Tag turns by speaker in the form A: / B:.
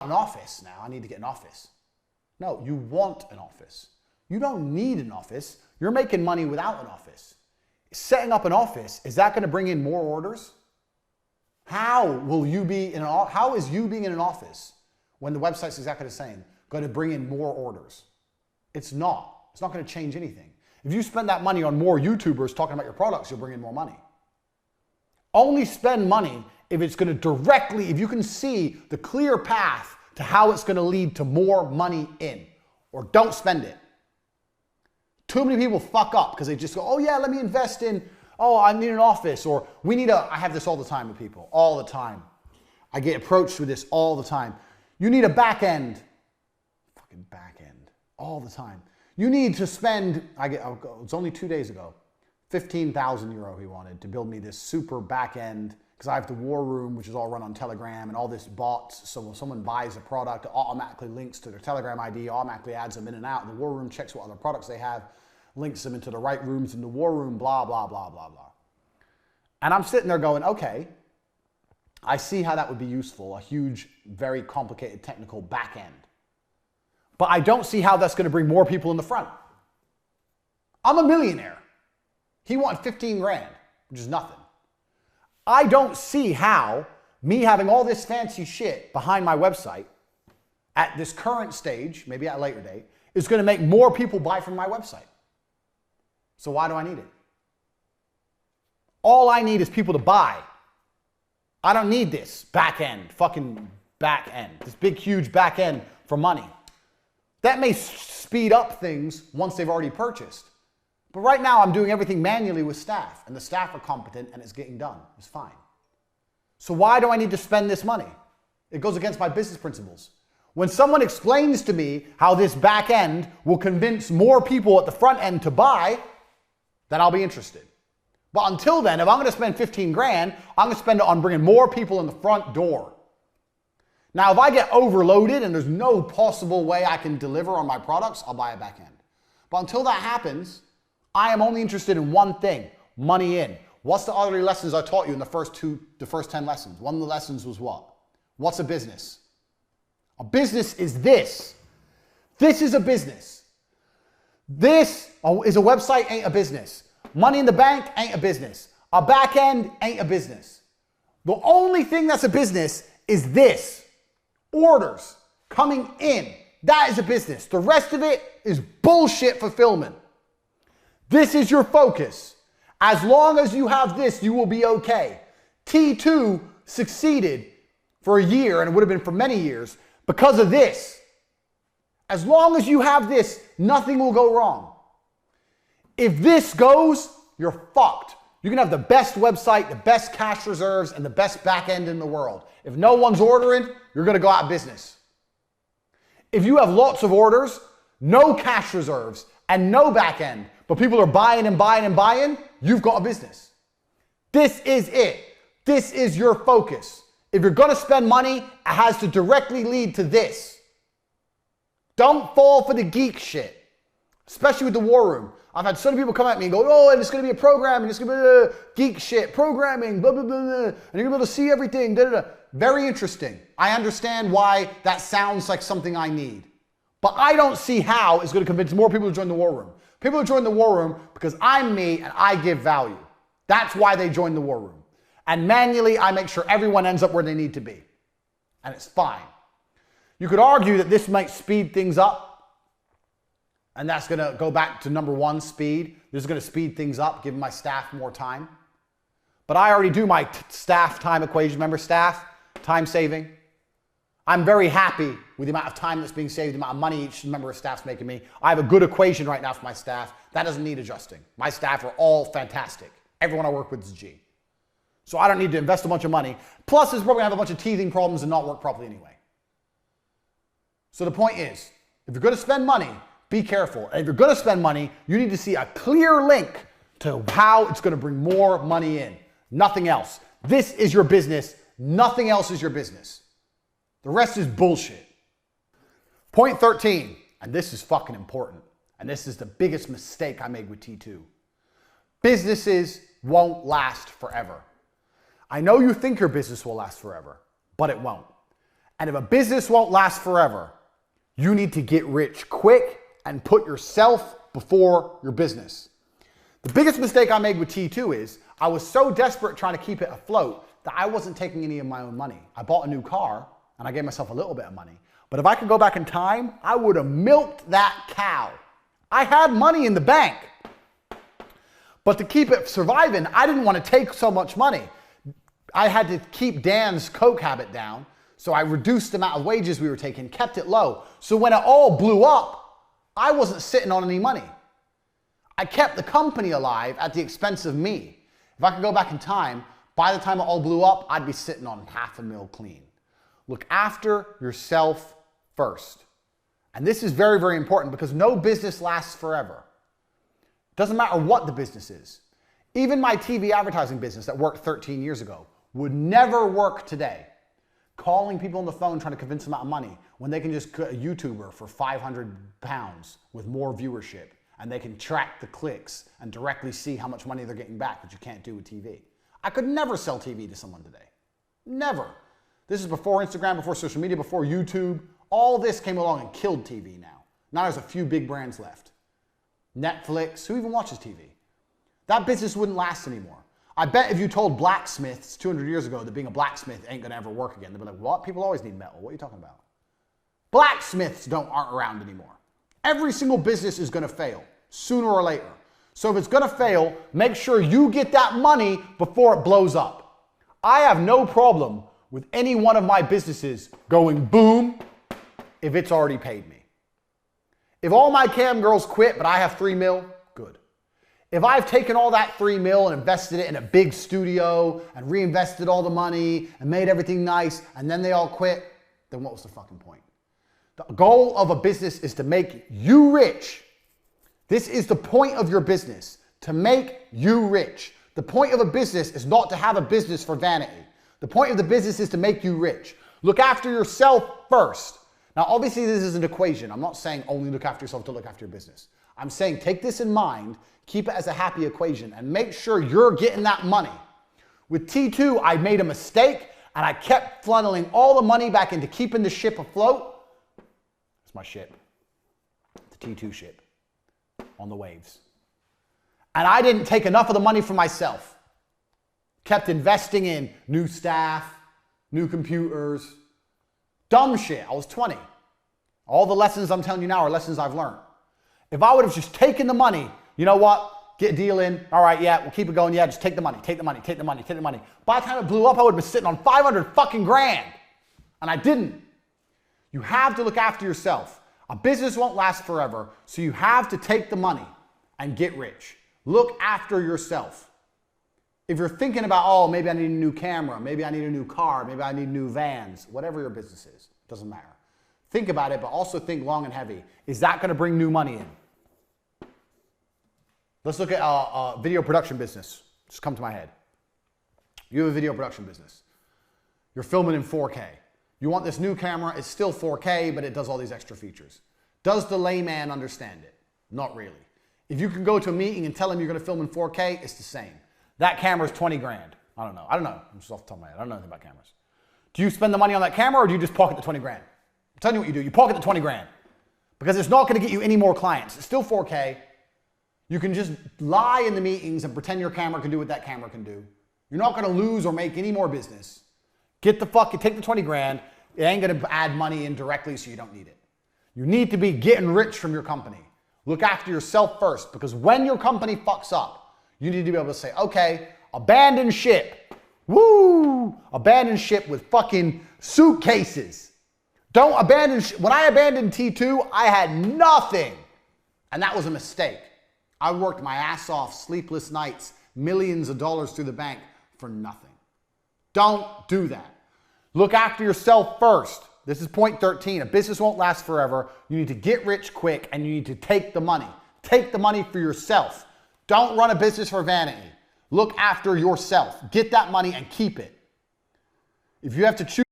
A: an office now. I need to get an office. No, you want an office. You don't need an office. You're making money without an office. Setting up an office, is that going to bring in more orders? How will you be in an, how is you being in an office when the website's exactly the same going to bring in more orders? It's not. It's not going to change anything. If you spend that money on more YouTubers talking about your products, you'll bring in more money. Only spend money if it's going to directly, if you can see the clear path to how it's going to lead to more money in, or don't spend it. Too many people fuck up because they just go, oh yeah, let me invest in, oh, I need an office, or we need a, I have this all the time with people, all the time. I get approached with this all the time. You need a back end. Fucking back end. All the time. You need to spend, it's only 2 days ago, 15,000 euro he wanted to build me this super back end, because I have the war room, which is all run on Telegram, and all this bots. So when someone buys a product, it automatically links to their Telegram ID, automatically adds them in and out. The war room checks what other products they have, links them into the right rooms in the war room, blah, blah, blah, blah, blah. And I'm sitting there going, okay, I see how that would be useful, a huge, very complicated technical back end. But I don't see how that's going to bring more people in the front. I'm a millionaire. He wanted 15 grand, which is nothing. I don't see how me having all this fancy shit behind my website at this current stage, maybe at a later date, is going to make more people buy from my website. So why do I need it? All I need is people to buy. I don't need this back end, fucking back end, this big, huge back end for money. That may speed up things once they've already purchased. But right now I'm doing everything manually with staff, and the staff are competent and it's getting done. It's fine. So why do I need to spend this money? It goes against my business principles. When someone explains to me how this back end will convince more people at the front end to buy, then I'll be interested. But until then, if I'm going to spend 15 grand, I'm going to spend it on bringing more people in the front door. Now, if I get overloaded and there's no possible way I can deliver on my products, I'll buy a back end. But until that happens, I am only interested in one thing, money in. What's the other lessons I taught you in the first 10 lessons? One of the lessons was what? What's a business? A business is this. This is a business. This is a website, ain't a business. Money in the bank ain't a business. A back end ain't a business. The only thing that's a business is this. Orders coming in. That is a business. The rest of it is bullshit fulfillment. This is your focus. As long as you have this, you will be okay. T2 succeeded for a year, and it would have been for many years, because of this. As long as you have this, nothing will go wrong. If this goes, you're fucked. You can have the best website, the best cash reserves, and the best back end in the world. If no one's ordering, you're going to go out of business. If you have lots of orders, no cash reserves, and no back end, but people are buying and buying and buying, you've got a business. This is it. This is your focus. If you're going to spend money, it has to directly lead to this. Don't fall for the geek shit, especially with the war room. I've had so many people come at me and go, oh, and it's going to be a program, and it's going to be geek shit, programming, blah, blah, blah, blah, and you're going to be able to see everything, da, da, da. Very interesting. I understand why that sounds like something I need. But I don't see how it's going to convince more people to join the war room. People join the war room because I'm me and I give value. That's why they join the war room. And manually, I make sure everyone ends up where they need to be. And it's fine. You could argue that this might speed things up. And that's going to go back to number one, speed. This is going to speed things up, give my staff more time. But I already do my staff time equation. Remember staff, time saving? I'm very happy with the amount of time that's being saved, the amount of money each member of staff's making me. I have a good equation right now for my staff. That doesn't need adjusting. My staff are all fantastic. Everyone I work with is G. So I don't need to invest a bunch of money. Plus, it's probably going to have a bunch of teething problems and not work properly anyway. So the point is, if you're going to spend money, be careful. And if you're going to spend money, you need to see a clear link to how it's going to bring more money in. Nothing else. This is your business. Nothing else is your business. The rest is bullshit. Point 13, and this is fucking important, and this is the biggest mistake I made with T2. Businesses won't last forever. I know you think your business will last forever, but it won't. And if a business won't last forever, you need to get rich quick and put yourself before your business. The biggest mistake I made with T2 is I was so desperate trying to keep it afloat that I wasn't taking any of my own money. I bought a new car and I gave myself a little bit of money. But if I could go back in time, I would have milked that cow. I had money in the bank. But to keep it surviving, I didn't want to take so much money. I had to keep Dan's Coke habit down. So I reduced the amount of wages we were taking, kept it low. So when it all blew up, I wasn't sitting on any money. I kept the company alive at the expense of me. If I could go back in time, by the time it all blew up, I'd be sitting on $500,000 clean. Look after yourself first. And this is very, very important because no business lasts forever. Doesn't matter what the business is. Even my TV advertising business that worked 13 years ago would never work today. Calling people on the phone trying to convince them out of money when they can just get a YouTuber for 500 pounds with more viewership and they can track the clicks and directly see how much money they're getting back, which you can't do with TV. I could never sell TV to someone today. Never. This is before Instagram, before social media, before YouTube. All this came along and killed TV now. Now there's a few big brands left. Netflix, who even watches TV? That business wouldn't last anymore. I bet if you told blacksmiths 200 years ago that being a blacksmith ain't gonna ever work again, they'd be like, what? People always need metal. What are you talking about? Blacksmiths aren't around anymore. Every single business is gonna fail, sooner or later. So if it's gonna fail, make sure you get that money before it blows up. I have no problem with any one of my businesses going boom if it's already paid me. If all my cam girls quit, but I have $3 million, good. If I've taken all that $3 million and invested it in a big studio and reinvested all the money and made everything nice and then they all quit, then what was the fucking point? The goal of a business is to make you rich. This is the point of your business, to make you rich. The point of a business is not to have a business for vanity. The point of the business is to make you rich. Look after yourself first. Now, obviously, this is an equation. I'm not saying only look after yourself to look after your business. I'm saying take this in mind, keep it as a happy equation, and make sure you're getting that money. With T2, I made a mistake, and I kept funneling all the money back into keeping the ship afloat. It's my ship. The T2 ship on the waves. And I didn't take enough of the money for myself. Kept investing in new staff, new computers, dumb shit. I was 20. All the lessons I'm telling you now are lessons I've learned. If I would have just taken the money, you know what? Get a deal in. All right, yeah, we'll keep it going. Yeah, just take the money, take the money, take the money, take the money. By the time it blew up, I would have been sitting on 500 fucking grand. And I didn't. You have to look after yourself. A business won't last forever, so you have to take the money and get rich. Look after yourself. If you're thinking about, oh, maybe I need a new camera, maybe I need a new car, maybe I need new vans, whatever your business is, doesn't matter. Think about it, but also think long and heavy. Is that going to bring new money in? Let's look at a video production business. Just come to my head. You have a video production business. You're filming in 4K. You want this new camera. It's still 4K, but it does all these extra features. Does the layman understand it? Not really. If you can go to a meeting and tell him you're going to film in 4K, it's the same. That camera is 20 grand. I don't know. I'm just off the top of my head. I don't know anything about cameras. Do you spend the money on that camera or do you just pocket the 20 grand? I'm telling you what you do. You pocket the 20 grand because it's not going to get you any more clients. It's still 4K. You can just lie in the meetings and pretend your camera can do what that camera can do. You're not going to lose or make any more business. Take the 20 grand. It ain't going to add money in directly, so you don't need it. You need to be getting rich from your company. Look after yourself first, because when your company fucks up, you need to be able to say, okay, abandon ship. Woo! Abandon ship with fucking suitcases. Don't abandon ship. When I abandoned T2, I had nothing. And that was a mistake. I worked my ass off, sleepless nights, millions of dollars through the bank for nothing. Don't do that. Look after yourself first. This is point 13. A business won't last forever. You need to get rich quick and you need to take the money. Take the money for yourself. Don't run a business for vanity. Look after yourself. Get that money and keep it. If you have to choose